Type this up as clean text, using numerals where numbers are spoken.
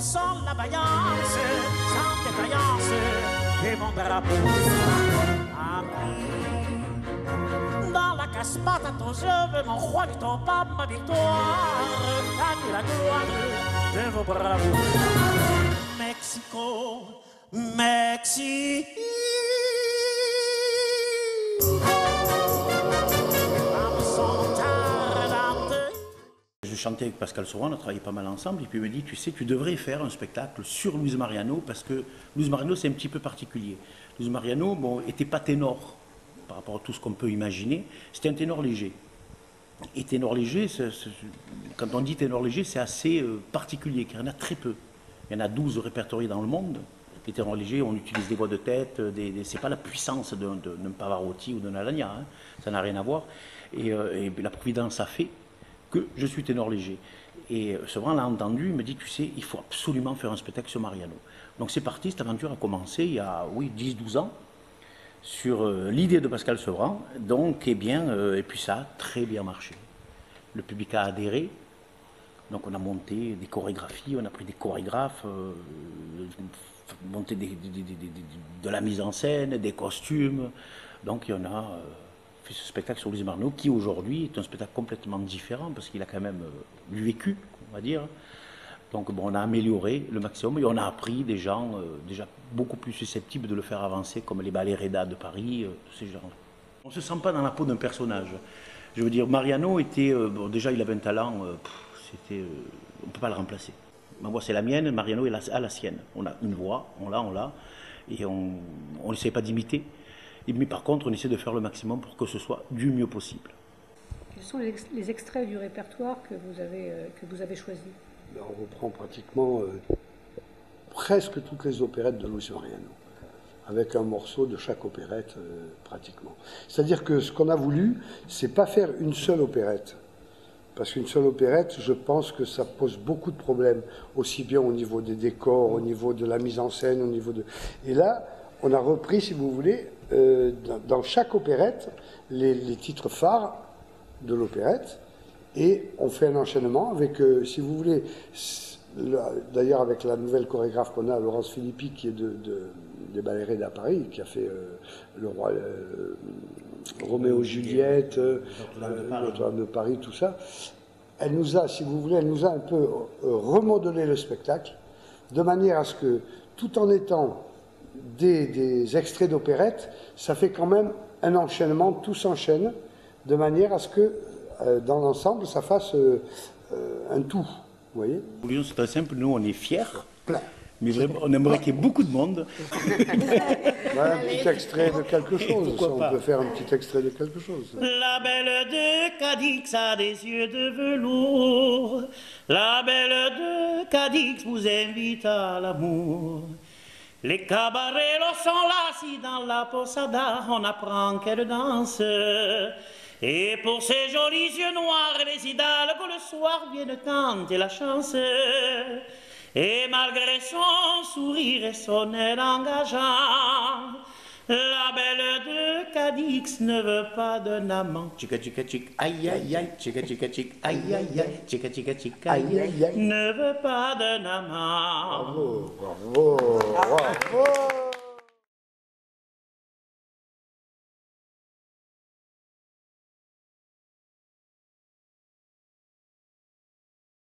sent la vaillance, sans défaillance, et mon drapeau a pris. Dans la casse-patte à ton jeu, mon roi du pas ma victoire, gagne la gloire de vos bravos. Mexico, Mexico. Je chantais avec Pascal Sevran, on a travaillé pas mal ensemble, et puis il me dit, tu sais, tu devrais faire un spectacle sur Luis Mariano, parce que Luis Mariano, c'est un petit peu particulier. Luis Mariano, bon, n'était pas ténor, par rapport à tout ce qu'on peut imaginer, c'était un ténor léger. Et ténor léger, quand on dit ténor léger, c'est assez particulier, car il y en a très peu. Il y en a 12 répertoriés dans le monde. Les ténors légers, on utilise des voix de tête, c'est pas la puissance d'un Pavarotti ou d'un Alagna, hein, ça n'a rien à voir. Et la Providence a fait que je suis ténor léger. Et Sevran l'a entendu, il me dit, tu sais, il faut absolument faire un spectacle sur Mariano. Donc c'est parti, cette aventure a commencé il y a, oui, 10-12 ans, sur l'idée de Pascal Sevran. Donc, eh bien, et puis ça a très bien marché. Le public a adhéré. Donc on a monté des chorégraphies, on a pris des chorégraphes, monté de la mise en scène, des costumes. Donc on a fait ce spectacle sur Luis Mariano qui aujourd'hui est un spectacle complètement différent parce qu'il a quand même du vécu, on va dire. Donc bon, on a amélioré le maximum et on a appris des gens déjà beaucoup plus susceptibles de le faire avancer comme les ballets Reda de Paris, tous ces gens. On ne se sent pas dans la peau d'un personnage. Je veux dire, Mariano était, bon, déjà il avait un talent, on ne peut pas le remplacer. Ma voix c'est la mienne, Mariano a la sienne. On a une voix, on l'a, et on n'essaie pas d'imiter. Mais par contre, on essaie de faire le maximum pour que ce soit du mieux possible. Quels sont les extraits du répertoire que vous avez choisis? On reprend pratiquement presque toutes les opérettes de Luis Mariano, avec un morceau de chaque opérette pratiquement. C'est-à-dire que ce qu'on a voulu, c'est pas faire une seule opérette. Parce qu'une seule opérette, je pense que ça pose beaucoup de problèmes, aussi bien au niveau des décors, au niveau de la mise en scène, au niveau de... Et là, on a repris, si vous voulez, dans chaque opérette, les titres phares de l'opérette, et on fait un enchaînement avec, si vous voulez, d'ailleurs avec la nouvelle chorégraphe qu'on a, Laurence Philippi, qui est des ballets Reda à Paris, qui a fait le roi Roméo et Juliette, Notre-Dame de Paris, tout ça. Elle nous a, si vous voulez, elle nous a un peu remodelé le spectacle, de manière à ce que, tout en étant des extraits d'opérette, ça fait quand même un enchaînement, tout s'enchaîne, de manière à ce que, dans l'ensemble, ça fasse un tout, vous voyez. Pour Lyon, c'est très simple, nous on est fiers, plein. Mais vraiment, on aimerait qu'il y ait beaucoup de monde. Un petit extrait de quelque chose, ça, on peut faire un petit extrait de quelque chose. La belle de Cadix a des yeux de velours, la belle de Cadix vous invite à l'amour. Les cabareros sont là, si dans la posada on apprend qu'elle danse. Et pour ces jolis yeux noirs, les hidalgos le soir viennent tenter la chance. Et malgré son sourire et son air engageant, la belle de Cadix ne veut pas d'un amant. Chica chica chic, aïe aïe aïe, chica chica chic, aïe aïe aïe, chica chica chic, aïe aïe aïe. Ne veut pas d'un amant. Bravo, bravo, bravo.